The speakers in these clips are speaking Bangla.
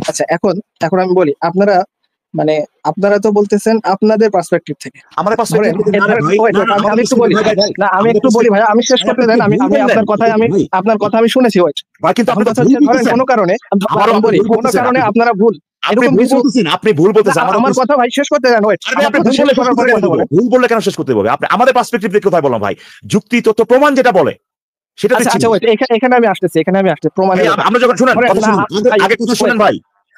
আচ্ছা, এখন এখন আমি বলি, আপনারা মানে আপনারা তো বলতেছেন আপনাদের পার্সপেক্টিভ থেকে। আমাদের ধরেন পার্সপেক্টিভ থেকে না রে ভাই, ওয়েট, না আমি একটু বলি ভাই ভাই না, আমি আমাদের একটু বলি ভাই, আমি শেষ ভাই করতে আপনি দেন। কি আমি ভুল আমি বললেন? আপনার কথা আমি শুনেছি। ওয়েট, ভাই কিন্তু এখন আপনি তো কথা ভুল হচ্ছে, ধরেন বলতেছেন। কোনো কারণে আমারও আমি বলি, ভুল কোনো বলতেছেন কারণে আপনি। আপনারা ভুল আপনি এরকম ভুল কিছু। বলতেছেন, আপনি ভুল বলতেছেন। আমার কথা ভাই শেষ করতে দেন। ওয়েট, আরে ভাই আমার আপনি কথা ভুল শেষ বললে শেষ করার করতে পরে কেন কথা দিব? বলেন। ভুল বললে কেন শেষ করতে হবে? আপনি আমাদের পার্সপেক্টিভ থেকে কোথায় বললাম ভাই? যুক্তি তথ্য প্রমাণ যেটা বলে সেটা আচ্ছা দিচ্ছি। আচ্ছা, ওয়েট, এখানে আমি আসতেছি, প্রমাণের ব্যাপারে। আমরা যখন শুনেন ধরেন কথা না শুনুন, ভাই, আগে কথা শুনেন wait, ভাই।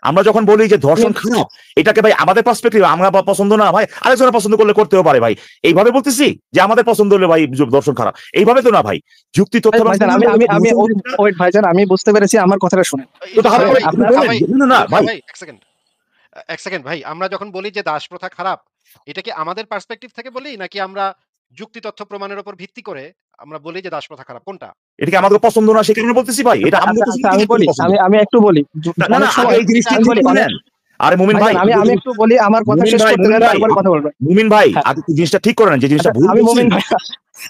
আমরা যখন বলি যে ধর্ষণ খারাপ, এটাকে ভাই আমাদের পার্সপেক্টিভ আমরা পছন্দ না ভাই, আরেকজনের পছন্দ করলে করতেও পারে ভাই। এইভাবে বলতেছি যে আমাদের পছন্দ হলে ভাই ধর্ষণ খারাপ, এইভাবে তো না ভাই। যুক্তি তথ্য এবং ভাইজান, প্রমাণ আমি বলে আমি আমি ধর্ষণ জিনিসটা ওয়েট ভাইজান, আমি বুঝতে পেরেছি, আমার কথাটা শুনেন। তো তাহলে ধরেন পরে আপনি আপনার বলেন না না ভাই। ভাই এক সেকেন্ড, এক সেকেন্ড ভাই, আমরা যখন বলি যে দাস প্রথা খারাপ, এটা কি আমাদের পার্সপেক্টিভ থেকে বলি, নাকি আমরা যুক্তি তথ্য প্রমাণের উপর ভিত্তি করে আমরা বলি যে দাস প্রথা খারাপ? কোনটা? এটা কি আমাদের পছন্দ না সেই কারণে বলতেছি ভাই? এটা আমাদের আচ্ছা পছন্দ আচ্ছা, কি আমি বলি, পছন্দ? আমি একটু বলি। না না অনেক আগে সময় এই জিনিসটা আমি ঠিক বলি, করে অনেক নেন। আরে মুমিন ভাই, ভাইজান, আমি একটু বলি, আমার কথা মুমিন শেষ ভাই, করতে দেন, তারপরে কথা বলবেন। মুমিন ভাই হ্যাঁ, আগে জিনিসটা ঠিক করে নেন, যে জিনিসটা আচ্ছা, ভুল আমি বলছেন। মোমিন ভাই।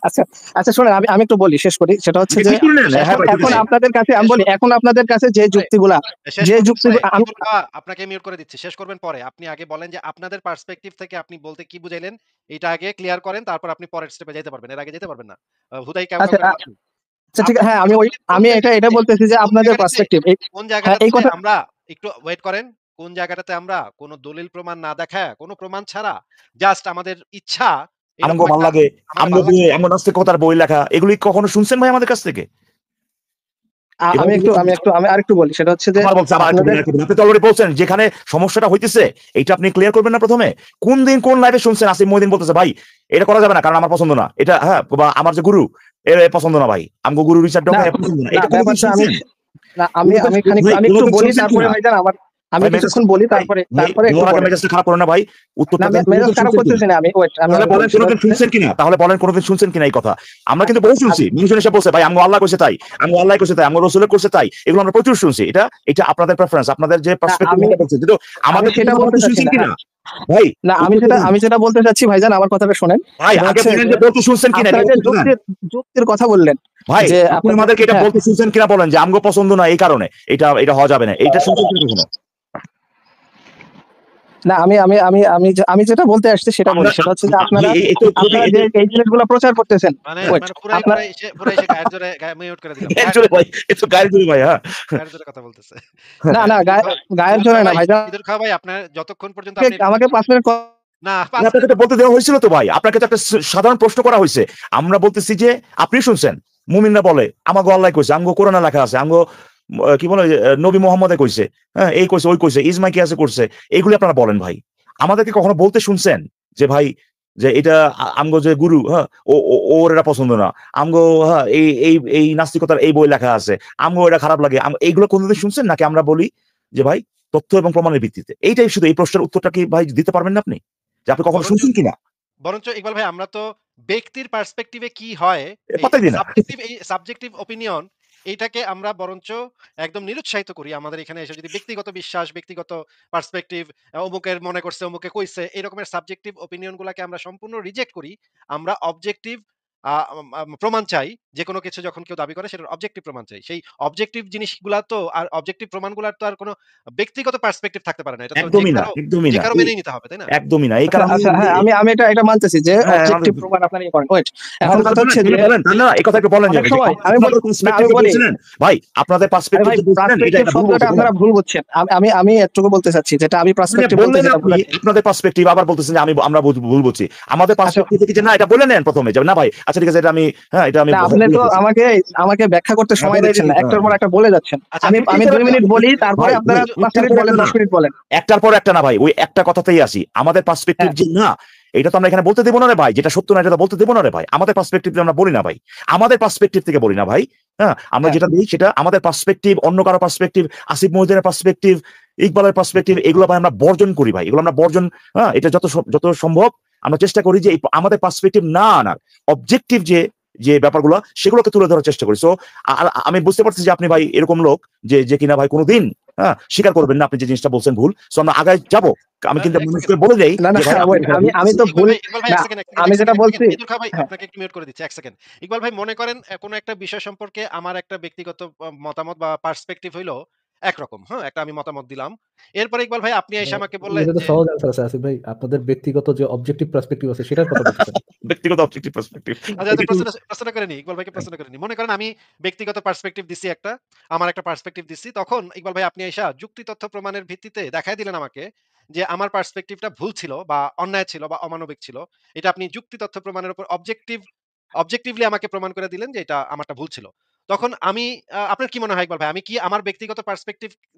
আচ্ছা আচ্ছা, শোনেন, আমি একটু বলি, শেষ করি। সেটা হচ্ছে আগে যে ঠিক করে নেন। শেষ হ্যাঁ করুন ভাই ঠিক এখন আছে। আপনাদের কাছে আমি শেষ বলি, করুন এখন আপনাদের কাছে যে ভাই, যুক্তিগুলা, শেষ যে করুন যুক্তিগুলো ভাই, ঈদুল কাবা আপনাকে মিউট করে দিচ্ছি, শেষ করবেন পরে। আপনি আগে বলেন যে আপনাদের পার্সপেক্টিভ থেকে আপনি বলতে কি বুঝাইলেন, এটা আগে ক্লিয়ার করেন, তারপর আপনি পরের স্টেপে যেতে পারবেন। এর আগে যেতে পারবেন না। হুদাই কাউ কাউ আচ্ছা করে লাভ নেই। আচ্ছা, ঠিক আছে। আপনার হ্যাঁ, কথাটা বলেন কোন আমি এটা জায়গাটাতে, বলতেছি যে কোন আপনাদের জায়গাটাতে, পার্সপেক্টিভ কোন হ্যাঁ, এই জায়গাটাতে কথা। আমরা একটু ওয়েট করেন। কোন জায়গাটাতে আমরা কোন দলিল প্রমাণ না দেখায়, কোন প্রমাণ ছাড়া জাস্ট আমাদের ইচ্ছা এরকম আমগো ভাল একটা, লাগে, আমাদের আমগো ভাল বই, লাগছে। আমগো নাস্তিকতার বই লেখা, এগুলি কখনো শুনছেন ভাই আমাদের কাছ থেকে? এভাবে আমি আরেকটু বলি, সেটা হচ্ছে যে আবার বলছে আবার একটু আপনাদের, বলেন, একটু বলেন। আপনি তো অলরেডি বলছেন যেখানে সমস্যাটা হইতেছে এইটা আপনি ক্লিয়ার করবেন না প্রথমে? কোন দিন কোন লাইভে শুনছেন আসিফ মহিউদ্দিন বলতেছে ভাই এটা করা যাবে না কারণ আমার পছন্দ না এটা, হ্যাঁ, বা আমার যে গুরু এর পছন্দ না ভাই, আমগো গুরু রিচার্ড না ডকার পছন্দ না, না এটা কোনদিন ব্যাপারটা আমি শুনছেন? না কোনদিন ভাই আমি একটু কোনদিন বলি, শুনছেন তারপরে কিনা? ভাইজান আমি ভাই মেজাজ কিছুক্ষণ বলি, ভাই ভাই তারপরে একটু বলার আগে বলেন। মেজাজটা খারাপ করে না ভাই, না, উত্তরটা দেন মেজাজ কোনদিন খারাপ শুনছেন কিনা? করতেছি না আমি। তাহলে বলেন সেটা কোনদিন হচ্ছে শুনছেন কিনা? তাহলে বলেন কোনদিন শুনছেন কিনা এই কথা? আমরা কিন্তু বহু শুনছি, মানুষজন এসে বলছে ভাই আমগো আল্লাহ কইছে তাই, আমগো আল্লাহ কইছে তাই, আমগো রাসূল কইছে তাই, এগুলো আমরা প্রচুর শুনছি। এটা এটা আপনাদের প্রেফারেন্স, আপনাদের যে না, পার্সপেক্টিভ আমি এটা বলছে, কিন্তু আমাদের সেটা কথা বলতে আপনি চাচ্ছি শুনছেন না। কিনা? হ্যাঁ, ভাই না, উত্তরটা দেন। আমি যেটা বলতে চাচ্ছি ভাইজান, আমার কথাটা শোনেন। ভাই সেটা আগে হচ্ছে বলেন যে যে বলতে শুনছেন কিনা, এটা আপনারা যে উত্তরটা দেন। যুক্তির কথা বললেন, ভাই যে আপনি আপনাদের, আমাদেরকে এটা হ্যাঁ, বলতে শুনছেন কিনা বলেন যে আমগো পছন্দ না এই কারণে এটা এটা হওয়া যাবে না, এটা শুনছেন কিনা কখনো? না, আমি যেটা বলতে আসছি সেটা বলি, আমরা সেটা হচ্ছে যে আপনারা এই তো যদি আপনারা যে এই জিনিসগুলো প্রচার করতেছেন। মানে ওয়েট, মানে পুরাই আপনার পুরাই পুরাই সে গায়ের জোরে মিউট করে দিলাম। গায়ের জোরে জোরে, ভাই, এ তো গায়ের জোরে ভাই, হ্যাঁ গায়ের জোরে কথা বলতেছে। না না, ঈদুল খান, গায়ের ঈদুল জোরে খান না ভাই, ভাইজান, ঈদুল খান ভাই, আপনার যতক্ষণ পর্যন্ত আপনি আমাকে 5 মিনিট না না, 5 আপনাকে মিনিট তো বলতে দেওয়া হয়েছিল তো ভাই, আপনাকে তো একটা সাধারণ প্রশ্ন করা হয়েছে। আমরা বলতেছি যে আপনি শুনছেন মুমিনরা বলে আমাগো আল্লাহ কইছে, আমগো কোরআনে লেখা আছে, আমগো কি বলে নবী মোহাম্মদে কইছে, হ্যাঁ এই কইছে ওই কইছে ইজমা কি আছে করছে, এগুলি আপনারা বলেন ভাই। আমাদেরকে কখনো বলতে শুনছেন যে ভাই যে এটা আমগো যে গুরু, হ্যাঁ ওর এটা পছন্দ না, আমগো হ্যাঁ এই এই এই নাস্তিকতার এই বই লেখা আছে, আমগো এটা খারাপ লাগে, এইগুলো কোনদিন শুনছেন নাকি? আমরা বলি যে ভাই তথ্য এবং প্রমাণের ভিত্তিতে, এইটাই শুধু। এই প্রশ্নের উত্তরটা কি ভাই দিতে পারবেন না আপনি, যে আপনি কখনো বরঞ্চ শুনছেন কিনা? বরঞ্চ ইকবাল ভাই, আমরা তো ব্যক্তির পার্সপেক্টিভে কি হয়, এই পাত্তাই দিই না। সাবজেক্টিভ অপিনিয়ন, এইটাকে আমরা বরঞ্চ একদম নিরুৎসাহিত করি। আমাদের এখানে এসে যদি ব্যক্তিগত বিশ্বাস, ব্যক্তিগত পার্সপেক্টিভ, অমুকের মনে করছে, অমুকে কইছে, এই রকমের সাবজেক্টিভ অপিনিয়ন গুলাকে আমরা সম্পূর্ণ রিজেক্ট করি। আমরা অবজেক্টিভ প্রমাণ চাই। যেকোনো কিছু যখন কেউ দাবি করে সেটার অবজেক্টিভ প্রমাণ চাই। সেই অবজেক্টিভ জিনিসগুলা তো, আর অবজেক্টিভ প্রমাণগুলার তো আর কোনো ব্যক্তিগত পার্সপেক্টিভ থাকতে পারে না। এটা তো একদমই না, একদমই যে না, কারো মেনেই নিতে হবে, তাই না? একদমই না। এই আচ্ছা কারণে আচ্ছা, হ্যাঁ, আমি এটা মানতেছি যে হ্যাঁ অবজেক্টিভ প্রমাণ আপনারা ইয়ে করেন। ওয়েট, এখন আমাদের কথা কথা হচ্ছে যে বলেন তাই না, এই কথা একটু বলেন যে অনেক সময় আমি বলি, আপনাদের না আমি পার্সপেক্টিভ বলি, বলছিলেন ভাই, আপনাদের আরে পার্সপেক্টিভ ভাই, যে বলছিলেন এটা পার্সপেক্টিভ এটা ভুল শব্দটা বলছেন। আপনারা ভুল বুঝছেন। আমি এতটুকু বলতে চাচ্ছি, যেটা আমি মানে পার্সপেক্টিভ বলতে বললেন যেটা আপনি বুঝাচ্ছি। আপনাদের পার্সপেক্টিভ, আবার বলতেছেন যে আমরা ভুল বলছি। আমাদের আচ্ছা, পার্সপেক্টিভ থেকে যে না এটা বলে নেন প্রথমে, যে না ভাই আচ্ছা ঠিক আছে এটা আমি, হ্যাঁ এটা আমি না, আপনি ভুল তো বলছি। আমাকে ব্যাখ্যা করতে সময় বলে দিচ্ছেন দিন, না, একটার পর একটা বলে যাচ্ছেন। আচ্ছা, আমি 2 মিনিট বলি, তারপরে ভাই আপনারা 5 একটার মিনিট পর বলেন, একটা না, 10 মিনিট বলেন। একটার পর একটা না ভাই, ওই একটা কথাতেই আসি। আমাদের পার্সপেক্টিভ হ্যাঁ, যে না এটা তো আমরা এখানে বলতে দেবো না রে ভাই, যেটা সত্য না এটা তো বলতে দেবো না রে ভাই। আমাদের পার্সপেক্টিভ আমরা বলি না ভাই, আমাদের পার্সপেক্টিভ থেকে বলি না ভাই। হ্যাঁ আমরা হ্যাঁ, যেটা দিই সেটা আমাদের পার্সপেক্টিভ, অন্য কারো পার্সপেক্টিভ, আসিফ মহিউদ্দিনের পার্সপেক্টিভ, ইকবালের পার্সপেক্টিভ, এগুলো ভাই আমরা বর্জন করি ভাই, এগুলো আমরা বর্জন, হ্যাঁ এটা যত সম্ভব আমরা চেষ্টা করি যে আমাদের পার্সপেক্টিভ না আনার, অবজেক্টিভ যে যে ব্যাপারগুলো সেগুলোকে তুলে ধরার চেষ্টা করি। সো আমি বুঝতে পারছি যে আপনি ভাই এরকম লোক যে কিনা ভাই কোনোদিন হ্যাঁ স্বীকার করবেন না আপনি যে জিনিসটা বলছেন ভুল। সো আমরা আগায় যাবো, আমি কিন্তু এক মানুষকে সেকেন্ড, বলে দেই না না, যে ভাই wait, আমি তো ভুল, ইকবাল ভাই না, এক সেকেন্ড, আমি যেটা বলছি, ঈদুল খান ভাই, হ্যাঁ, আপনাকে একটু মিউট করে দিচ্ছি 1 সেকেন্ড। ইকবাল ভাই, মনে করেন কোনো একটা বিষয় সম্পর্কে আমার একটা ব্যক্তিগত মতামত বা পার্সপেক্টিভ হইলো একরকম, হ্যাঁ? একটা আমি মতামত দিলাম। এরপরে ইকবাল ভাই আপনি এসে আমাকে বললেন এটা তো যে সহজ আনসার আছে আসিফ ভাই। আপনাদের ব্যক্তিগত যে অবজেক্টিভ পার্সপেক্টিভ আছে সেটার কথা বলতেছেন। ব্যক্তিগত অবজেক্টিভ পার্সপেক্টিভ আচ্ছা, আচ্ছা, প্রশ্নটা করে নিই। ইকবাল ভাইকে প্রশ্ন করে নিই। মনে করেন আমি ব্যক্তিগত পার্সপেক্টিভ দিছি একটা, আমার একটা পার্সপেক্টিভ দিছি। তখন ইকবাল ভাই আপনি আইসা যুক্তি তথ্য প্রমাণের ভিত্তিতে দেখায় দিলেন আমাকে যে আমার পার্সপেক্টিভটা ভুল ছিল বা অন্যায় ছিল বা অমানবিক ছিল। এটা আপনি যুক্তি তথ্য প্রমাণের উপর অবজেক্টিভলি আমাকে প্রমাণ করে দিলেন যে এটা আমারটা ভুল ছিল। তখন আমি আপনার কি মনে হয় ইকবাল ভাই? আমি কি আমার ব্যক্তিগত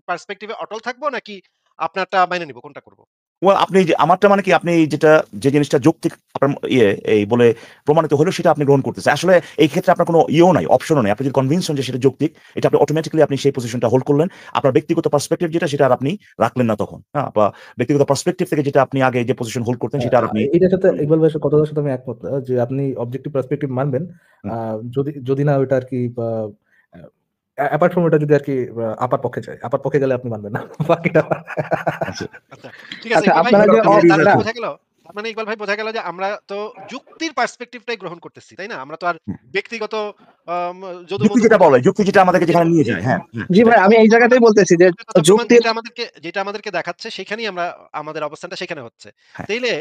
পার্সপেক্টিভ এ অটল থাকবো নাকি আপনারটা মাইনে নিব? কোনটা করব? ওয়েল আপনি যে আমারটা মানে কি আপনি যেটা যে জিনিসটা যৌক্তিক আপনার এই বলে প্রমাণিত হলো সেটা আপনি গ্রহণ করতেছেন। আসলে এই ক্ষেত্রে আপনার কোনো ইয়েও নাই, অপশনও নাই। আপনি যদি কনভিন্স হন যে সেটা যৌক্তিক, এটা আপনি অটোমেটিক্যালি আপনি সেই পজিশনটা হোল্ড করলেন। আপনার ব্যক্তিগত পার্সপেক্টিভ যেটা সেটা আর আপনি রাখলেন না তখন। হ্যাঁ? বা ব্যক্তিগত পার্সপেক্টিভ থেকে যেটা আপনি আগে যে পজিশন হোল্ড করতেন সেটা আর আপনি এটার সাথে ইকবাল ভাইয়ের কথাটার সাথে আমি একমত যে আপনি অবজেক্টিভ পার্সপেক্টিভ মানবেন। হুম। যদি যদি না ওইটা আরকি অ্যাপার্ট ফ্রম ওটা যদি আরকি আপার পক্ষে যায়। আপার পক্ষে গেলে আপনি মানবেন না। বাকিটা আচ্ছা। আচ্ছা, ঠিক আছে আচ্ছা ইকবাল ভাই আপনারা যে তার মানে না বোঝা গেল ইকবাল ভাই বোঝা গেল যে আমরা তো যুক্তির পার্সপেক্টিভটাই গ্রহণ করতেছি, তাই না? আমরা তো আর হুম। ব্যক্তিগত আম যুক্তি যদু-মধু যেটা বলে, যুক্তি যেটা আমাদেরকে যেটা যেখানে নিয়ে যায়। হ্যাঁ, হ্যাঁ জি সেটাই। ভাই আমি এই জায়গাতেই বলতেছি যে যুক্তি তথ্য প্রমাণ যুক্তির যেটা আমাদেরকে দেখাচ্ছে সেখানেই আমরা আমাদের অবস্থানটা সেখানে হচ্ছে। হ্যাঁ। তাইলে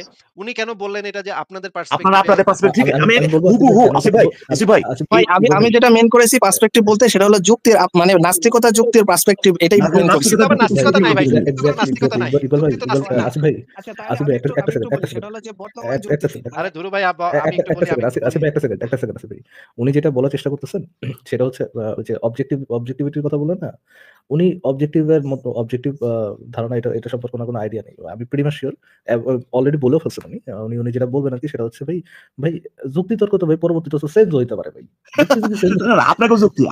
উনি কেন বললেন এটা যে আপনাদের আপনারা পার্সপেক্টিভ এ আপনাদের পার্সপেক্টিভ আমি আমি আমি আমি বলবো হুবহু আসিফ ভাই, আসিফ ভাই আসিফ ভাই এই আমি আমি যেটা মেন করেছি পার্সপেক্টিভ বলতে সেটা হলো যুক্তির মানে নাস্তিকতা যুক্তির পার্সপেক্টিভ এটাই না, মেন করছি। যুক্তিতে আবার নাস্তিকতা নাই ভাই। ভাই, যুক্তিতে কোনো এক্সাক্টলি নাস্তিকতা নাই। ইকবাল ভাই, যুক্তি তো নাস্তিক না। আসিফ ভাই, আচ্ছা তাহলে আসিফ ভাই একটা আমি একটু বলি সেকেন্ড। সেটা হলো যে বর্তমান একটা যুক্তি সেকেন্ড। আরে ধুরু ভাই আমি একটু একটা বলি, আমি সেকেন্ড একটু আসিফ বলি। ভাই, একটা সেকেন্ড আসিফ ভাই। উনি যেটা বলার চেষ্টা করতেছেন সেটা হচ্ছে ওই যে অবজেক্টিভিটির কথা বললেন না? উনি অবজেক্টিভের মতো অবজেক্টিভ ধারণা এটা সম্পর্কে ওনার কোনো আইডিয়া নেই। আমি প্রিটি মাচ সিউর অলরেডি বলেও ফেলছেন উনি। উনি যেটা বলবেন আরকি সেটা হচ্ছে ভাই যুক্তি তর্ক তো ভাই পরবর্তীতে তো চেঞ্জ হইতে পারে ভাই। যুক্তি যদি চেঞ্জ না, না, আপনাকেও যুক্তি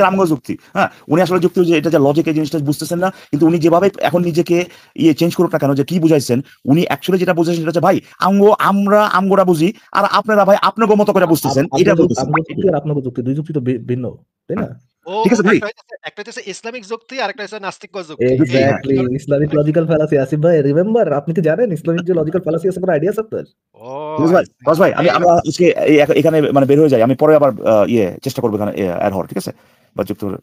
আর আমগো যুক্তি। হ্যাঁ? উনি আসলে যুক্তি যে এটা যে লজিক এই জিনিসটা বুঝতেছেন না। কিন্তু উনি যেভাবে এখন নিজেকে চেঞ্জ করুক না কেন যে কি বুঝাইছেন, উনি অ্যাকচুয়ালি যেটা বুঝাইছেন সেটা হচ্ছে ভাই আমরা আমগোরা বুঝি আর আপনারা ভাই আপনাগো মতো করে বুঝতেছেন। এটা বলতেছেন। আমগো যুক্তি আর আপনাগো যুক্তি ২ যুক্তি তো ভিন্ন, তাই না? ও ঠিক আছে ভাই? একটা হইতেছে ইসলামিক যুক্তি আরেকটা হচ্ছে নাস্তিক্য যুক্তি। এই হ্যাঁ। Exactly Islamic logical fallacy Asif ভাই রিমেম্বার আপনি কি জানেন ইসলামিক যে লজিক্যাল ফ্যালাসি আছে কোনো আইডিয়া আছে আপনার? ও ফিরোজ আই ভাই, সি। ফিরোজ ভাই আমরা আজকে এখানে মানে বের হয়ে যাই। আমি পরে আবার চেষ্টা করব এখানে এড হওয়ার। ঠিক আছে? বা যুক্ত হলে।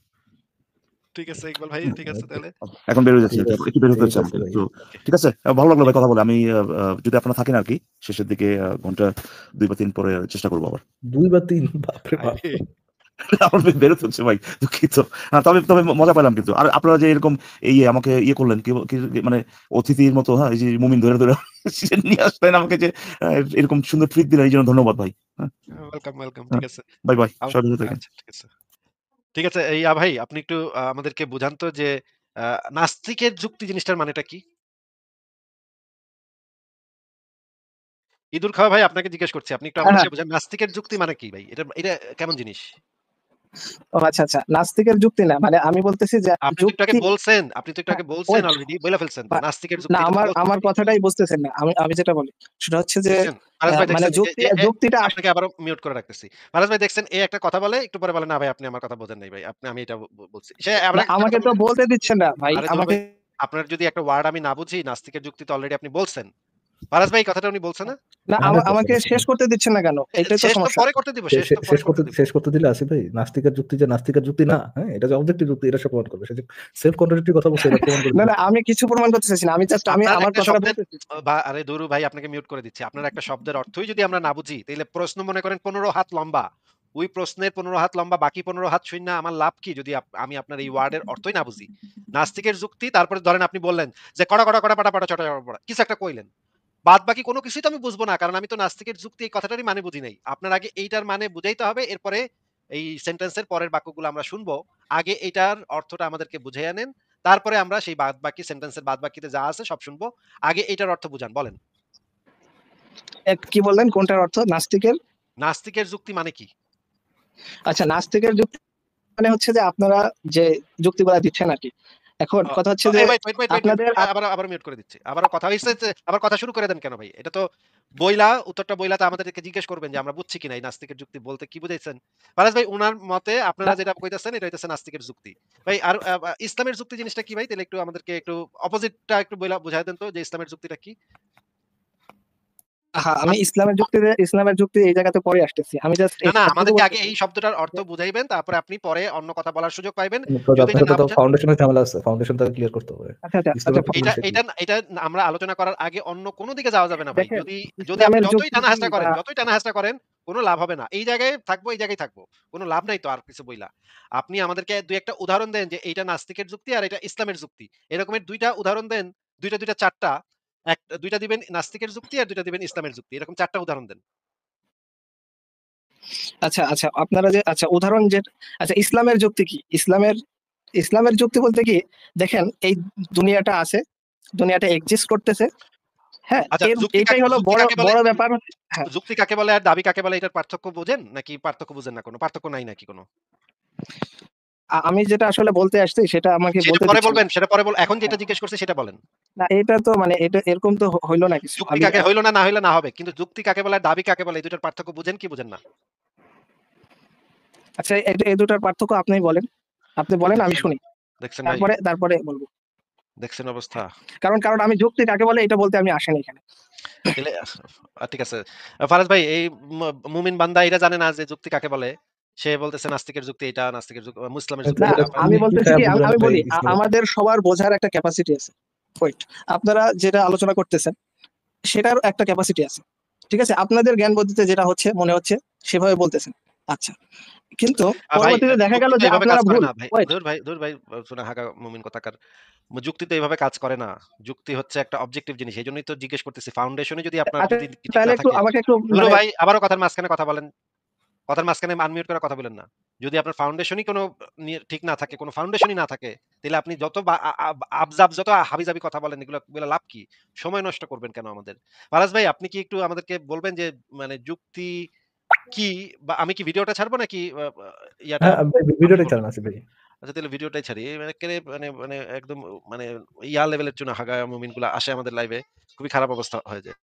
ঠিক আছে ইকবাল ভাই, ঠিক আছে তাহলে। এখন বের হয়ে যাচ্ছি। ঠিক আছে একটু বের হতে ঠিক হচ্ছে আছে আমাকে। ভাই। তো ওকে। ঠিক আছে? ভালো লাগলো ভাই কথা বলে। আমি যদি আপনারা থাকেন আরকি শেষের দিকে ঘন্টা ২ বা ৩ পরে চেষ্টা করব আবার। ২ বা ৩ বাপরে বাপ! আরে আমার বের হতে হচ্ছে ভাই। দুঃখিত। তবে তবে মজা পেলাম কিন্তু। আর আপনারা যে এরকম আমাকে করলেন মানে অতিথির মতো, হ্যাঁ? এই যে মুমিন ধরে নিয়ে আসলেন আমাকে যে এরকম সুন্দর ট্রিট দিলেন এইজন্য ধন্যবাদ ভাই। হ্যাঁ? ওয়েলকাম। হ্যাঁ। ঠিক আছে। By, by. আম সবাই ভালো থাকেন। আচ্ছা ঠিক আছে। ঠিক আছে ভাই আপনি একটু আমাদেরকে বুঝান তো যে আ নাস্তিকের যুক্তি জিনিসটার মানেটা কি? ইদুর খাওয়া ভাই আপনাকে জিজ্ঞেস করছি। আপনি একটু হ্যাঁ, হ্যাঁ। আমাদেরকে বুঝান নাস্তিকের যুক্তি মানে কি ভাই? এটা কেমন জিনিস? ও আচ্ছা। নাস্তিকের যুক্তি না। মানে আমি বলতেছি যে যুক্তি আপনি তো একটু আগে বলছেন ওয়েট অলরেডি বইলা ফেলছেন তো। নাস্তিকের না যুক্তি এটা তো আমার বলছেন। আমার কথাটাই বুঝতেছেন না। আমি যেটা বলি সেটা হচ্ছে যে দেখছেন? ফারাজ ভাই মানে দেখছেন যুক্তিটা আপনাকে আবারও মিউট করে রাখতেছি। ফারাজ ভাই দেখছেন একটা কথা বলে একটু পরে বলে না ভাই আপনি আমার কথা বোঝেন নাই ভাই। আমি এটা বলছি। সে আবার না একটা আমাকে কথা তো বলে বলতে দিচ্ছেন না ভাই আরে ধরু আমাকে ভাই আপনার যদি একটা ওয়ার্ড আমি না বুঝি নাস্তিকের যুক্তি তো অলরেডি আপনি বলছেন। ফারাজ ভাই এই কথাটা উনি বলছে না? না 100% আমাকে শেষ করতে দিচ্ছেন না কেন? এটাই তো শেষ তো সমস্যা। পরে করতে দিব। শেষ তো পরে করতে দিব। শেষ করতে দিলে আসিফ ভাই নাস্তিকের যুক্তি যে নাস্তিকের যুক্তি না, হ্যাঁ? এটা যে অবজেক্টিভ যুক্তি এটা সে প্রমাণ করবে। সে যে সেলফ কন্ট্রাডিক্টরি কথা বলছে এটা প্রমাণ করে না দিবে। আমি কিছু প্রমাণ করতে চাইছি না। আমি জাস্ট আপনার আমার একটা কথাটা শব্দের বলতেছি। আরে ধুরু ভাই আপনাকে মিউট করে দিচ্ছি। আপনার একটা শব্দের অর্থই যদি আমরা না বুঝি, তাইলে প্রশ্ন মনে করেন ১৫ হাত লম্বা। ওই প্রশ্নের ১৫ হাত লম্বা বাকি ১৫ হাত শুইনা আমার লাভ কি যদি আমি আপনার এই ওয়ার্ডের অর্থই না বুঝি? নাস্তিকের যুক্তি তারপরে ধরেন আপনি বললেন যে কড়া পাটা পাটা চটা পড়া। কিছু একটা কইলেন। বাদবাকি কোন কিছুই তো আমি বুঝবো না। কারণ আমি তো নাস্তিকের যুক্তি এই কথাটারই মানে বুঝি নাই। আপনার আগে এইটার মানে বুঝাইতে হবে। এরপরে এই সেন্টেন্সের পরের বাক্যগুলো আমরা শুনবো। আগে এইটার অর্থটা আমাদেরকে বুঝাইয়া নেন। তারপরে আমরা সেই বাদবাকি সেন্টেন্সের বাদবাকিতে যা আছে সব শুনবো। আগে এইটার অর্থ বুঝান। বলেন। কি বললেন কোনটার অর্থ? নাস্তিকের? নাস্তিকের যুক্তি মানে কি? আচ্ছা নাস্তিকের যুক্তি মানে হচ্ছে যে আপনারা যে যুক্তিগুলা দিচ্ছেন আরকি। এখন অ কথা হচ্ছে অ যে এই ওয়েট। আপনাদের আবার মিউট করে দিচ্ছি। আবারও কথা হইছে যে আবার কথা শুরু করে দেন কেন ভাই? এটা তো উত্তরটা বইলা তো আমাদেরকে জিজ্ঞেস করবেন যে আমরা বুঝছি কিনা এই নাস্তিকের যুক্তি বলতে কি বুঝাইছেন? ফারাজ ভাই উনার মতে না আপনারা যেটা কইতাছেন এটা হইতেছে নাস্তিকের যুক্তি। ভাই আর ইসলামের যুক্তি জিনিসটা কি ভাই? তাহলে একটু আমাদেরকে একটু অপোজিটটা একটু বইলা বুঝায় দেন তো যে ইসলামের যুক্তিটা কি? হ্যাঁ, আমি ইসলামের যুক্তি এই জায়গাতে পরে আসতেছি। আমি জাস্ট না, না, এতটুকু আমাদেরকে আগে বলতেছি এই শব্দটার অর্থ বুঝাইবেন, তারপরে আপনি পরে অন্য কথা বলার সুযোগ পাইবেন। বিকজ যদি আপনার এটা না সাথে তো বুঝেন, ফাউন্ডেশনের ঝামেলা আছে। ফাউন্ডেশনটা ক্লিয়ার করতে হবে। আচ্ছা, ইসলামের ফাইন। এটা বিষয় কি? এটা এটা আমরা আলোচনা করার আগে অন্য কোনো দিকে যাওয়া যাবে না ভাই। দেখেন, যদি যদি আপনি ইসলামের যতই যুক্তি কি টানা-হেঁচড়া বা করেন, কোনো লাভ হবে না। এই জায়গায় থাকবো, এই জায়গায় থাকবো। কোনো লাভ নাই তো আর কিছু বইলা। আপনি আমাদেরকে ২-১ টা উদাহরণ দেন যে এইটা নাস্তিকের যুক্তি আর এটা ইসলামের যুক্তি। এরকমের ২ টা উদাহরণ দেন, ২ টা ৪ টা। ২ টা দিবেন নাস্তিকের যুক্তি আর ২ টা দিবেন ইসলামের যুক্তি। এরকম ৪ টা উদাহরণ দেন। আচ্ছা, আপনারা যে উদাহরণ যে ইসলামের যুক্তি কি? ইসলামের যুক্তি বলতে কি, দেখেন এই দুনিয়াটা আছে, দুনিয়াটা এক্সিস্ট করতেছে। হ্যাঁ, আচ্ছা, এটাই হলো বড় ব্যাপার। হ্যাঁ, যুক্তি কাকে বলে আর দাবি কাকে বলে এটার পার্থক্য বোঝেন? নাকি পার্থক্য বুঝেন না কোনো? পার্থক্য নাই নাকি কোনো? আমি যেটা আসলে বলতে আসছি সেটা আমাকে সেটা বলতে পরে দিচ্ছেন না। বলবেন, সেটা পরে এখন যেটা হ্যাঁ, জিজ্ঞেস করছি সেটা বলেন। না এটা তো মানে এটা এরকম তো হইলো না কিছু। যুক্তি আমি কাকে হইল না, না হইলে না হবে। কিন্তু যুক্তি কাকে বলে আর দাবি কাকে বলে এই দুটার পার্থক্য বুঝেন কি বুঝেন না? আচ্ছা, এই দুটার পার্থক্য আপনি বলেন। আপনি বলেন, আমি দেখছেন শুনি। দেখছেন ভাই, তারপরে বলবো। দেখছেন অবস্থা। কারণ আমি যুক্তি কাকে বলে এটা বলতে আমি আসিনি এখানে। তাইলে ঠিক আছে। ফারাজ ভাই এই মুমিন বান্দা এটা জানে না যে যুক্তি কাকে বলে। সে বলতেছে নাস্তিকের যুক্তি এটা, নাস্তিকের যুক্তি মুসলিমের আচ্ছা, যুক্তি না, এটা। এটা আমি আপনি কি বলতেছি খায়া কি, বুঝলেন আমি ভাই বলি ইসলামের? আমাদের সবার বোঝার একটা ক্যাপাসিটি আছে। ওয়েট, আপনারা যেটা আলোচনা করতেছেন সেটার একটা ক্যাপাসিটি আছে। ঠিক আছে, আপনাদের জ্ঞান বুদ্ধিতে যেটা হচ্ছে মনে হচ্ছে সেভাবে বলতেছেন। আচ্ছা, কিন্তু ভাই পরবর্তীতে দেখা যুক্তি গেল তো যে এভাবে কাজ আপনারা করে ভুল। না ভাই। ওয়েট, ধুর ভাই শোনা হাগা মুমিন কথাকার। যুক্তি তো এভাবে কাজ করে না। যুক্তি হচ্ছে একটা অবজেক্টিভ জিনিস। এজন্যই তো জিজ্ঞেস করতেছি ফাউন্ডেশনে যদি আপনার আচ্ছা, যদি ঠিক তাহলে না একটু থাকে। আমাকে একটু নুরু মানে ভাই আবারও কথার মাঝখানে কথা বলেন। কথার মাঝখানে আনমিউট করে কথা বলেন না। যদি আপনার ফাউন্ডেশনই কোনো ঠিক না থাকে, কোনো ফাউন্ডেশনই না থাকে, তাহলে আপনি যত বা আ আ আবজাব যত হাবিজাবি কথা বলেন এগুলা লাভ কি? সময় নষ্ট করবেন কেন আমাদের? ফারাজ ভাই আপনি কি একটু আমাদেরকে বলবেন যে মানে যুক্তি কি? বা আমি কি ভিডিওটা ছাড়বো নাকি ইয়াটা হ্যাঁ, আপনি ভিডিওটাই বলবেন? চালান আছে ভাই। আচ্ছা তাহলে ভিডিওটাই ছাড়ি। মানে এক্কেরে মানে মানে একদম মানে ইয়া লেভেলের চুনা হাগা মুমিনগুলা আসে আমাদের লাইভে। খুবই খারাপ অবস্থা হয়ে যায়।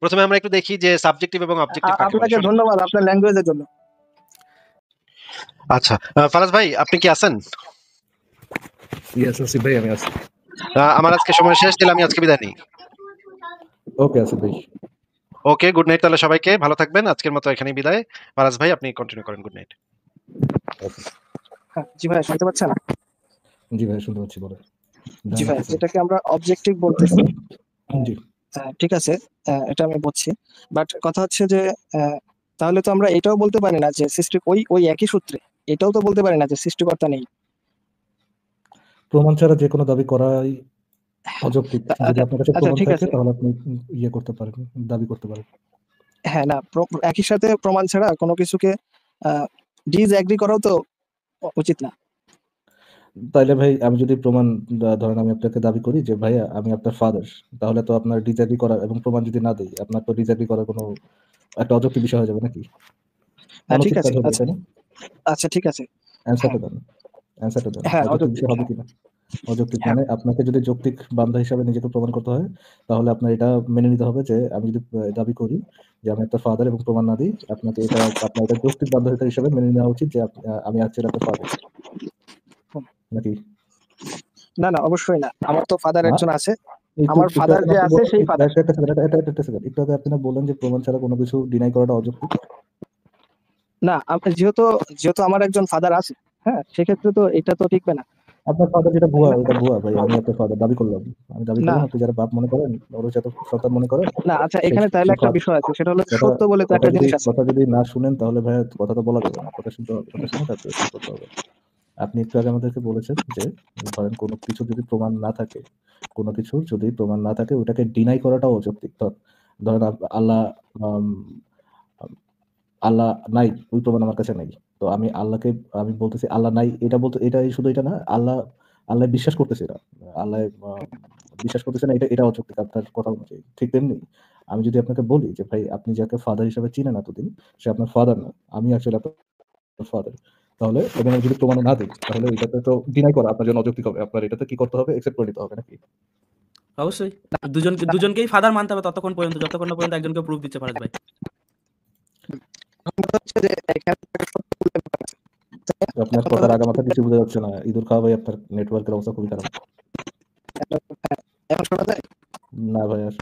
১ম এ আমরা একটু দেখি যে সাবজেক্টিভ এবং অবজেক্টিভ কাকে বলে। আপনাকে শোনেন। ধন্যবাদ আপনার ল্যাঙ্গুয়েজের জন্য। আচ্ছা, ফারাজ ভাই আপনি কি আছেন? ইয়েস আসিফ ভাই, আমি আছি। আমার আজকে সময় শেষ, তাহলে আমি আজকে বিদায় নিই। ওকে আসিফ ভাই। ওকে, গুড নাইট তাহলে সবাইকে। ভালো থাকবেন। আজকের মতো এখানেই বিদায়। ফারাজ ভাই আপনি কন্টিনিউ করেন। Good night. ওকে। হ্যাঁ, জি ভাই, শুনতে পাচ্ছেন? জি ভাই, শুনতে পাচ্ছি, বলেন। জি ভাই, ডায়নামিক্স আছে। যেটাকে আমরা অবজেক্টিভ বলতেছি। জি। ঠিক আছে, এটা আমি বুঝছি। বাট কথা হচ্ছে যে তাহলে তো আমরা এটাও বলতে পারি না যে সৃষ্টি ওই একই সূত্রে এটাও তো বলতে পারি না যে সৃষ্টিকর্তা নেই। প্রমাণ ছাড়া যেকোনো দাবি করাই অযৌক্তিক। যদি আচ্ছা, আপনার কাছে আচ্ছা, প্রমাণ ঠিক থাকে আছে। তাহলে আপনি ইয়ে করতে পারেন, দাবি করতে পারেন। হ্যাঁ, না, একই সাথে প্রমাণ ছাড়া কোনো কিছুকে ডিসএগ্রি করাও তো উচিত না। তাইলে ভাই আমি যদি প্রমাণ ধরেন আমি আপনাকে দাবি করি যে ভাইয়া আমি আপনার ফাদার, তাহলে তো আপনার ডিসএগ্রি করা এবং প্রমাণ যদি না দেই, আপনার তো ডিসএগ্রি করার কোনো একটা অযৌক্তিক বিষয় হয়ে যাবে নাকি? ঠিক অনুচিত আছে। কাজ হবে, আচ্ছা, তাই না? আচ্ছা, ঠিক আছে। অ্যান্সারটা হ্যাঁ, দেন, অ্যান্সারটা দেন। হ্যাঁ, অযৌক্তিক অযৌক্তিক। বিষয় হবে হ্যাঁ, কিনা? অযৌক্তিক হ্যাঁ, মানে আপনাকে যদি যৌক্তিক বান্দা হিসাবে নিজেকে প্রমাণ করতে হয়, তাহলে আপনার এটা মেনে নিতে হবে যে আমি যদি দাবি করি যে আমি আপনার ফাদার এবং প্রমাণ না দিই, আপনাকে এটা আপনার এটা যৌক্তিক বাধ্যতা হিসাবে মেনে নেওয়া উচিত যে আমি অ্যাকচুয়ালি আপনার ফাদার, হুম। নাকি? না, না, অবশ্যই না। আমার তো ফাদার না? একজন আছে। একটু আমার একটু ফাদার আগে যে আপনি আছে সেই ফাদার। একটা সেকেন্ড, একটা সেকেন্ড। একটু আগে আপনি না বললেন যে প্রমাণ ছাড়া কোনো কিছু ডিনাই করাটা অযৌক্তিক। না, যেহেতু আমার একজন ফাদার আছে, হ্যাঁ, সেক্ষেত্রে তো এটা তো টিকবে না, আপনার ফাদার যেটা তাই ভুয়া, না? এটা ভুয়া ভাই। আমি আপনার ফাদার দাবি করলাম। আমি দাবি না, করলাম আপনি যারা বাপ মনে করেন, নবজাতক সন্তান মনে করেন, না, আচ্ছা, সেই এখানে তাহলে সেই একটা বিষয় আছে, সেটা হলো কথা সত্য বলে তো কথা একটা যদি জিনিস আছে। কথা যদি না শুনেন তাহলে ভাইয়া কথা তো বলা যাবে না। কথা শুনতে হবে। কথা শুনে তারপরে শুরু করতে হবে। আপনি একটু আগে আমাদেরকে বলেছেন যে ধরেন কোনো কিছু যদি প্রমাণ না থাকে, কোনো কিছুর যদি প্রমাণ না থাকে ওটাকে ডিনাই করাটাও অযৌক্তিক। ধরেন আল্লাহ আম আল্লাহ নাই, ওই প্রমাণ আমার কাছে নাই। তো আমি বলতেছি আল্লাহ নাই, এটা বলতে এটাই শুধু এটা না, আল্লাহ বিশ্বাস করতেছি না। আল্লাহ বিশ্বাস করতেছে না, এটা অযৌক্তিক আপনার কথা অনুযায়ী। ঠিক তেমনি আমি যদি আপনাকে বলি যে ভাই আপনি যাকে ফাদার হিসেবে চিনেন এতদিন, সে আপনার ফাদার না। আমি অ্যাকচুয়ালি আপনার ফাদার। তাহলে এবং আমি যদি প্রমাণ না দিই তাহলে এটাতে তো ডিনাই করা আপনার জন্য অযৌক্তিক হবে। আপনার এটাতে কি করতে হবে? অ্যাকসেপ্ট করে নিতে হবে, নাকি? অবশ্যই। দুজনকেই ফাদার মানতে হবে যতক্ষণ না পর্যন্ত একজনকে প্রুফ দিচ্ছে ফারাজ ভাই। কথা হচ্ছে যে এখানে একটা সত্য বলে ব্যাপার আছে। আপনার এখন কথা কথার হচ্ছে আগামাথা কিছু বোঝা যাচ্ছে না। ইঁদুর খাওয়া ভাই, আপনার নেটওয়ার্কের অবস্থা খুবই খারাপ। হ্যাঁ, এখন শোনা যায়? না ভাই, আর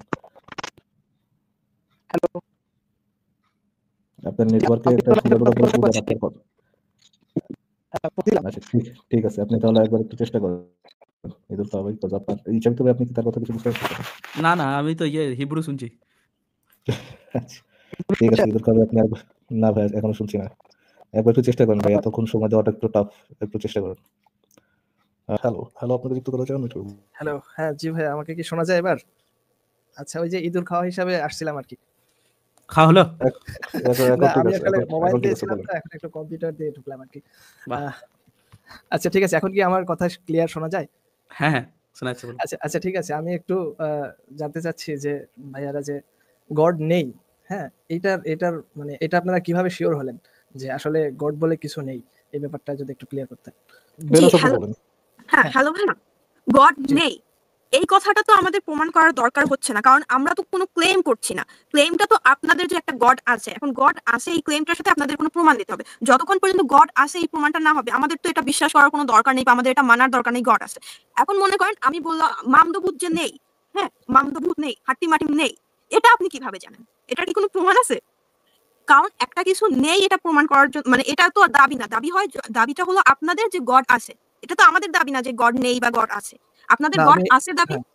আপনার নেটওয়ার্কে একটা সীমাবদ্ধতা বুঝবেন আপনার কথা। দিলাম। আচ্ছা, ঠিক আছে, আপনি তাহলে একবার একটু চেষ্টা করেন। ঈদুল স্বাভাবিক কথা আপনার হিসাব তবে আপনি কি তার কথা কিছু বুঝতে পারছেন? না আমি তো হিব্রু শুনছি। আচ্ছা, ঠিক আছে ঈদুল স্বাভাবিক আপনি না ভাই এখনো শুনছি না, একবার একটু চেষ্টা করেন ভাই, এতক্ষণ সময় দেওয়াটা একটু টাফ, একটু চেষ্টা করেন। হ্যালো আপনাদের যুক্ত করা চান একটু? হ্যালো, হ্যাঁ জি ভাই, আমাকে কি শোনা যায় এবার? আচ্ছা, ওই যে ইঁদুর খাওয়া হিসাবে আসছিলাম আর কি। খাওয়া হলো? না, ঠিক আমি আছে, আসলে মোবাইল এখন ঠিক আছে দিয়েছিলাম বলেন। তো, এখন একটু কম্পিউটার দিয়ে ঢুকলাম আর কি। বাহ। আচ্ছা ঠিক আছে, এখন কি আমার কথা ক্লিয়ার শোনা যায়? হ্যাঁ শোনা যাচ্ছে, বলুন। আচ্ছা ঠিক আছে, আমি একটু জানতে চাচ্ছি যে ভাইয়ারা যে গড নেই, হ্যাঁ, এটার মানে এটা আপনারা কিভাবে শিওর হলেন যে আসলে গড বলে কিছু নেই? এই ব্যাপারটা যদি একটু ক্লিয়ার করতেন। বেনাস আপনি হ্যালো। বলেন। হ্যাঁ, হ্যাঁ। হ্যালো ভাইয়া। গড জি। নেই। এই কথাটা তো আমাদের প্রমাণ করার দরকার হচ্ছে না। কারণ আমরা তো কোনো ক্লেম করছি না। ক্লেমটা তো আপনাদের যে একটা গড আছে। এখন গড আছে এই ক্লেমটার সাথে আপনাদের কোনো প্রমাণ দিতে হবে। যতক্ষণ পর্যন্ত গড আছে এই প্রমাণটা না হবে, আমাদের তো এটা বিশ্বাস করার কোনো দরকার নেই বা আমাদের এটা মানার দরকার নেই গড আছে। এখন মনে করেন আমি বললাম মামদভূত যে নেই, হ্যাঁ? মামদভূত নেই, হাট্টিমাটিম নেই। এটা আপনি কিভাবে জানেন? এটার কি কোনো প্রমাণ আছে? কারণ একটা কিছু নেই এটা প্রমাণ করার জন্য মানে এটা তো দাবি না। দাবিটা হলো আপনাদের যে গড আছে। এটা তো আমাদের দাবি না যে গড নেই বা গড আছে। আপনাদের না, গড আমি আছে দাবি। হ্যাঁ,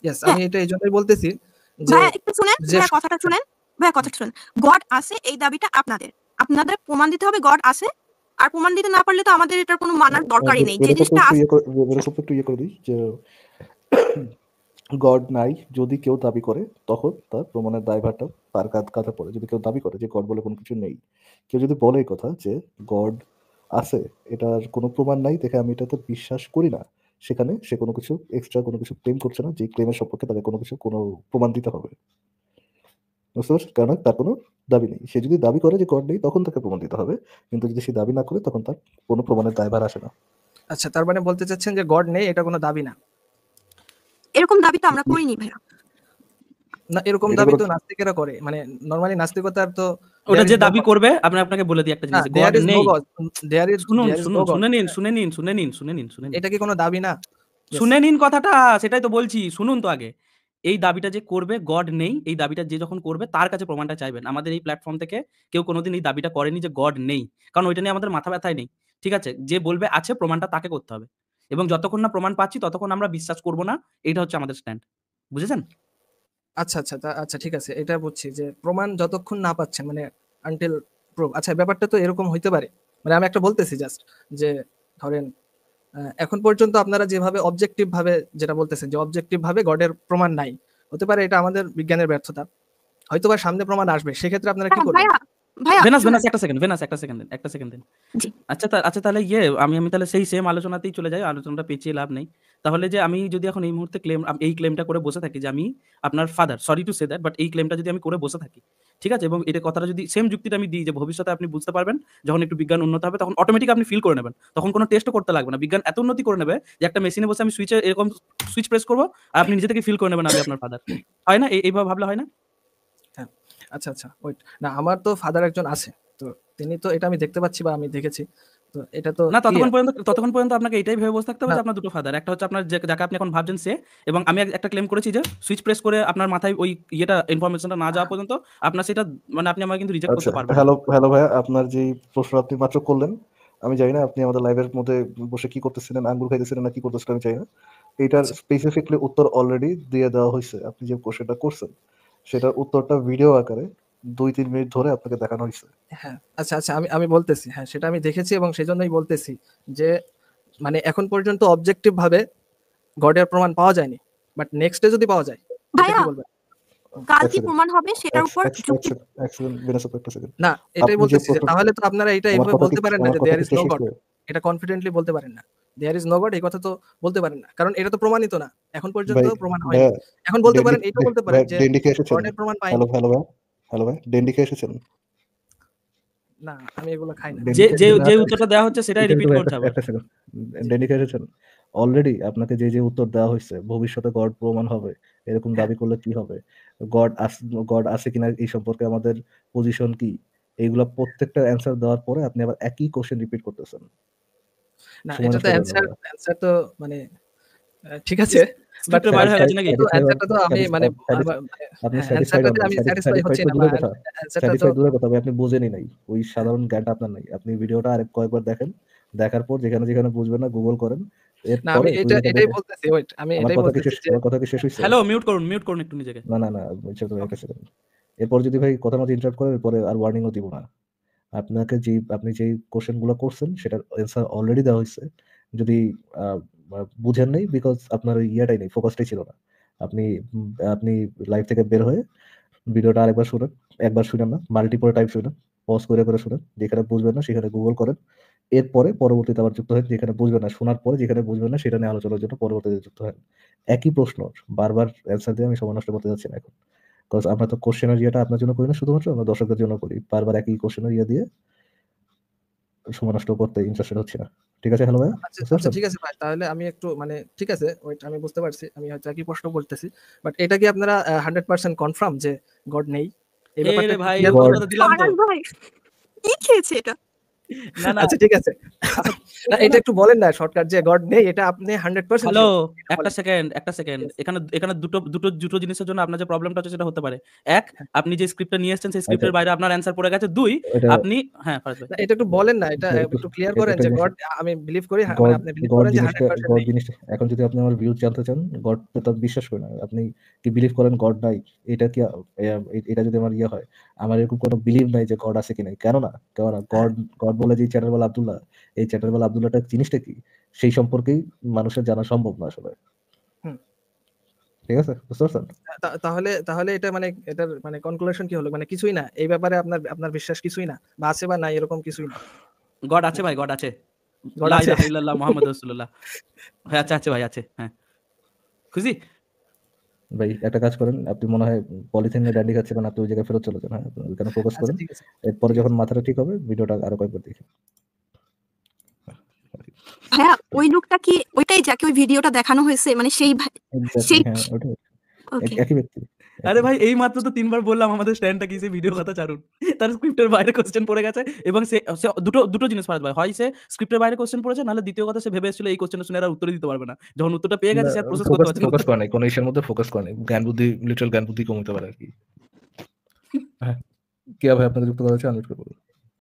ইয়েস, হ্যাঁ, আমি এটা এইজন্যই বলতেছি যে ভাইয়া একটু শুনেন, যে ভাইয়া কথাটা শুনেন। ভাইয়া কথাটা শুনেন। গড আছে এই দাবিটা আপনাদের। আপনাদের প্রমাণ দিতে হবে গড আছে। আর প্রমাণ দিতে না পারলে তো আমাদের এটার কোনো মানার দরকারই নেই। যে জিনিসটা আছে একটু ইয়ে করে দিই যে গড নাই যদি কেউ দাবি করে তখন তার প্রমাণের দায়ভারটা তার কাঁধে পড়ে। যদি কেউ দাবি করে যে গড বলে কোনো কিছু নেই, কেউ যদি বলে এই কথা যে গড আছে, এটার কোনো প্রমাণ নাই দেখে আমি এটাতে বিশ্বাস করি না, সেখানে সে কোনো কিছু এক্সট্রা কোনো কিছু ক্লেম করছে না, যে ক্লেমের সম্পর্কে তাদের কোনো প্রমাণ দিতে হবে। বুঝতে পারছো? কারণ তার কোনো দাবি নেই। সে যদি দাবি করে যে গড নেই তখন তাকে প্রমাণ দিতে হবে, কিন্তু যদি সে দাবি না করে তখন তার কোনো প্রমাণের দায়ভার আসে না। আচ্ছা, তার মানে বলতে চাচ্ছেন যে গড নেই এটা কোনো দাবি না। এরকম দাবি তো আমরা করিনি ভাইয়া। না, এরকম এটা দাবি কোনো তো নাস্তিকেরা করে। মানে নরমালি নাস্তিকতার তো ওটা there যে is no দাবি God. করবে আপনাকে বলে দিই একটা না, জিনিস, there গড is no নেই। God. There is no God. শুনে নিন। এটা কি কোনো দাবি না? Yes. শুনে নিন কথাটা, সেটাই তো বলছি, শুনুন তো আগে। এই দাবিটা যে করবে গড নেই, এই দাবিটা যে যখন করবে তার কাছে প্রমাণটা চাইবেন। আমাদের এই প্ল্যাটফর্ম থেকে কেউ কোনোদিন এই দাবিটা করেনি যে গড নেই। কারণ ওইটা নিয়ে আমাদের মাথা ব্যথাই নেই। ঠিক আছে? যে বলবে আছে প্রমাণটা তাকে করতে হবে। এবং যতক্ষণ না প্রমাণ পাচ্ছি ততক্ষণ আমরা বিশ্বাস করব না। এইটা হচ্ছে আমাদের স্ট্যান্ড। বুঝেছেন? আচ্ছা ঠিক আছে। এটা বুঝছি যে প্রমাণ যতক্ষণ না পাচ্ছেন মানে আনটিল প্রুভ। আচ্ছা, ব্যাপারটা তো এরকম হইতে পারে। মানে আমি একটা বলতেছি জাস্ট যে ধরেন এখন পর্যন্ত আপনারা যেভাবে অবজেক্টিভ ভাবে যেটা বলতেছেন যে অবজেক্টিভ ভাবে গডের প্রমাণ নাই। হতে পারে এটা আমাদের বিজ্ঞানের ব্যর্থতা। হয়তোবা সামনে প্রমাণ আসবে। সেক্ষেত্রে আপনারা কি হ্যাঁ, করবেন? ভাইয়া ভেনাস শুনেন। একটা সেকেন্ড দেন। জি। আচ্ছা তাহলে আমি তাহলে সেই সেম আলোচনাতেই চলে যাই। আলোচনাটা পেঁচিয়ে লাভ নেই। তাহলে যে আমি যদি এখন এই মুহূর্তে এই ক্লেমটা করে বসে থাকি যে আমি আপনার father, sorry to say that, but এই ক্লেমটা যদি আমি করে বসে থাকি, ঠিক আছে? এবং এটা কথাটা যদি সেম যুক্তিটা আমি দিই যে ভবিষ্যতে আপনি বুঝতে পারবেন যখন একটু বিজ্ঞান উন্নত হবে তখন অটোমেটিক আপনি ফিল করে নেবেন। তখন কোনো টেস্টও করতে লাগবে না। বিজ্ঞান এত উন্নতি করে নেবে যে একটা মেশিনে বসে আমি এরকম সুইচ প্রেস করব আর আপনি নিজে থেকে ফিল করে নেবেন আমি আপনার ফাদার। হয় না? এইভাবে ভাবলে হয় না? হ্যাঁ। আচ্ছা ওয়েট। না, আমার তো ফাদার একজন আছে। তো তিনি তো এটা আমি দেখতে পাচ্ছি বা আমি দেখেছি। তো এটা তো না, ক্লিয়ার। ততক্ষণ পর্যন্ত আপনাকে এটাই ভেবে বসে থাকতে হবে না, যে আপনার দুটো ফাদার। একটা হচ্ছে আপনার যাকে আপনি এখন ভাবছেন সে, এবং আমি একটা ক্লেম করেছি যে সুইচ প্রেস করে আপনার মাথায় ওই ইনফরমেশনটা না যাওয়া পর্যন্ত আপনার সেটা মানে আপনি আমাকে কিন্তু রিজেক্ট আচ্ছা, করতে পারবেন না। হ্যালো ভাইয়া, আপনার যে প্রশ্ন আপনি মাত্র করলেন, আমি জানি না আপনি আমাদের লাইভের মধ্যে বসে কি করতেছিলেন, আঙ্গুর খাইতেছিলেন না কি করতেছিলেন আমি জানি না। এটার আচ্ছা। স্পেসিফিকলি উত্তর অলরেডি দিয়ে দেওয়া হয়েছে। আপনি যে কোশ্চেনটা করছেন সেটার উত্তরটা ভিডিও আকারে 2-3 মিনিট ধরে আপনাকে দেখানো হয়েছে। হ্যাঁ, আচ্ছা আমি বলতেছি। হ্যাঁ, সেটা আমি দেখেছি এবং সেজন্যই বলতেছি যে মানে এখন পর্যন্ত অবজেক্টিভ ভাবে গডের প্রমাণ পাওয়া যায়নি। বাট নেক্সট ডে যদি পাওয়া যায়, এটা ভাইয়া কি বলবেন? কাল এক কি সেকেন্ড, প্রমাণ হবে সেটার উপর যুক্তি। এক সেকেন্ড বিনাশ, একটা সেকেন্ড। না, এটাই আপনি যে বলতেছি যে প্রশ্ন, তাহলে তো আপনারা এটা আমার এইভাবে কথা বলতে কি পারেন না আমার যে কথা দেয়ার কি ইজ নো শেষ গড। হয়েছে? এটা কনফিডেন্টলি বলতে পারেন না। দেয়ার ইজ নো গড এই কথা তো বলতে পারেন না। কারণ এটা তো প্রমাণিত না। এখন পর্যন্ত ভাই প্রমাণ হয়নি। ভাইয়া, এখন বলতে পারেন, এটাও বলতে পারেন যে ডেন্ডি কে এসেছেন? গডের প্রমাণ পাইনি। হ্যালো ভাই, ডেন্ডি কে এসেছেন? না, আমি এগুলো খাই না। যে ডেন্ডিকে যে এসেছেন? যে উত্তরটা দেওয়া হচ্ছে সেটাই রিপিট করছে আবার। একটা সেকেন্ড, ডেন্ডিকে এসেছেন? অলরেডি আপনাকে যে উত্তর দেওয়া হয়েছে ভবিষ্যতে গড প্রমাণ হবে এরকম দাবি করলে কি হবে, গড আছে কিনা এই সম্পর্কে আমাদের পজিশন কি, এইগুলা প্রত্যেকটা অ্যান্সার দেওয়ার পরে আপনি আবার একই কোশ্চেন রিপিট করতেছেন। না, সময় এটা নষ্ট তো করেন না ভাইয়া। অ্যানসার তো মানে ঠিক আছে। স্ক্রিপ্টের বাইরে হয়ে গেছে নাকি? অ্যান্সারটা তো আমি মানে আপনি হ্যাঁ, স্যাটিসফাইড অ্যান্সারটাতে আমি স্যাটিসফাই হচ্ছি না দূরের ভাই। কথা, অ্যান্সারটা তো স্যাটিসফাইড দূরের কথা ভাই, আপনি বুঝেনই নাই। ওই সাধারণ জ্ঞানটা আপনার নাই। আপনি ভিডিওটা আরেক কয়েকবার দেখেন, দেখার পর যেখানে যেখানে বুঝবেন না গুগল করেন, না, আমি এরপরে ওই এটাই বলতেছি, ওয়েট, আমি আমার এটাই কথা কি বলতেছি শেষ, যে আমার কথা কি শেষ হইছে? হ্যালো, মিউট করুন একটু নিজেকে। না বলছি তো একটা সেকেন্ড। এরপর যদি ভাই কথা মতো ইন্টারাপ্ট করেন, এরপরে আর ওয়ার্নিংও দিব না। আপনাকে আপনি যেই কোশ্চেন গুলো করছেন সেটার অ্যান্সার অলরেডি দেওয়া হয়েছে। যদি বুঝেন নাই বিকজ আপনার ওই ইয়াটাই নেই, ফোকাসটাই ছিল না। আপনি আপনি লাইভ থেকে বের হয়ে ভিডিওটা আরেকবার শুনেন, একবার শুনেন না, মাল্টিপল টাইম শুনেন, পজ করে করে শুনেন, যেখানে বুঝবেন না সেখানে গুগল করেন, এরপরে পরবর্তীতে আবার যুক্ত হয়, যেখানে বুঝবেন না শোনার পরে যেখানে বুঝবেন না সেটা নিয়ে আলোচনার জন্য পরবর্তীতে যুক্ত হয়। একই প্রশ্ন বারবার অ্যান্সার দিয়ে আমি সময় নষ্ট করতে যাচ্ছি না এখন, বিকজ আমরা তো কোশ্চেনের ইয়েটা আপনার জন্য করি না, শুধুমাত্র আমরা দর্শকদের জন্য করি। বারবার একই কোশ্চেনের ইয়ে দিয়ে সময় নষ্ট করতে ইন্টারেস্টেড হচ্ছি না। ঠিক আছে? হ্যালো ভাইয়া, বুঝতে আচ্ছা পারছেন? ঠিক আছে ভাই, তাহলে আমি একটু মানে ঠিক আছে, ওয়েট, আমি বুঝতে পারছি, আমি হয়তো একই প্রশ্ন বলতেছি, বাট এটা কি আপনারা 100% কনফার্ম যে গড নেই? এই ব্যাপারটা ভাই clear God- করবেন? কথা দিলাম তো। ফারহান ভাই কি খেয়েছে এটা? না আচ্ছা ঠিক আছে, না এটা একটু বলেন না শর্টকাট যে গড নেই, এটা আপনি 100% হ্যালো, sure? একটা সেকেন্ড। এখানে দুটো জিনিসের জন্য আপনার যে প্রবলেমটা হচ্ছে সেটা হতে পারে। এক, আপনি যে স্ক্রিপ্টটা নিয়ে এসেছেন সেই স্ক্রিপ্টের বাইরে আপনার অ্যান্সার পড়ে গেছে। দুই, এটা আপনি হ্যাঁ ফারাজ ভাই। না, এটা একটু বলেন না, এটা একটু- একটু ক্লিয়ার এটা করেন একটা যে জিনিস- গড, আমি বিলিভ করি, মানে গড আপনি বিলিভ গড করেন যে জিনিসটা 100% গড নেই। জিনিসটা এখন যদি আপনি আমার ভিউ জানতে চান, গড তো বিশ্বাস করি না। আপনি কি বিলিভ করেন গড নাই? এটা কি এটা যদি আমার ইয়ে হয়, আমার এরকম কোনো বিলিভ নাই যে গড আছে কি নাই। কেননা গড গড বলে যে চ্যানেল বলে আব্দুল্লাহ, এই চ্যানেল বলে আব্দুল্লাহটা জিনিসটা কি সেই সম্পর্কেই মানুষের জানা সম্ভব না আসলে। হুম। ঠিক আছে, বুঝতে পারছেন? তাহলে তাহলে এটা মানে এটার মানে কনক্লুশন কি হলো, মানে কিছুই না এই ব্যাপারে, আপনার বিশ্বাস কিছুই না, বা আছে বা নাই এরকম কিছুই না? গড আছে ভাই, গড আছে। God লা আছে? ইলাহা ইল্লাল্লাহ মুহাম্মাদুর রাসূলুল্লাহ। হ্যাঁ আছে ভাই, আছে। হ্যাঁ। খুশি? ভাই একটা কাজ করেন, আপনি মনে হয় পলিথিন নিয়ে ড্যান্ডি খাচ্ছেন, আপনি ওই জায়গায় ফেরত চলে যান। হ্যাঁ, ওইখানে ফোকাস আচ্ছা করেন। ঠিক আছে, এরপরে ঠিক যখন আছে। মাথাটা ঠিক হবে ভিডিওটা আরো কয়েকবার দেখেন। ভাইয়া ওই লোকটা কি ওইটাই যাকে ওই ভিডিওটা দেখানো হয়েছে, মানে সেই Exactly, সেই হ্যাঁ, ওটাই। ওকে একই ব্যক্তি। আরে ভাই এই মাত্র তো ৩ বার বললাম আমাদের স্ট্যান্ডটা কি, সেই ভিডিওর কথা ছাড়ুন। তার স্ক্রিপ্টের বাইরে কোশ্চেন পড়ে গেছে এবং সে দুটো জিনিস ফারাজ ভাই, হয় সে স্ক্রিপ্টের বাইরে কোশ্চেন পড়েছে, নাহলে দ্বিতীয় কথা সে ভেবে এসেছিল এই কোশ্চেনটা শুনে আর উত্তরই দিতে পারবে না। যখন উত্তরটা পেয়ে গেছে সে আর প্রসেস করতে পারছে না। ফোকাস করে নাই, কোনো ইস্যুর মধ্যে ফোকাস করে নাই। জ্ঞান বুদ্ধি, লিটারাল জ্ঞান বুদ্ধি কম হতে পারে আর কি। হ্যাঁ, কি ভাই আপনাদের যুক্ত করা হচ্ছে, আনমিউট করে বলুন।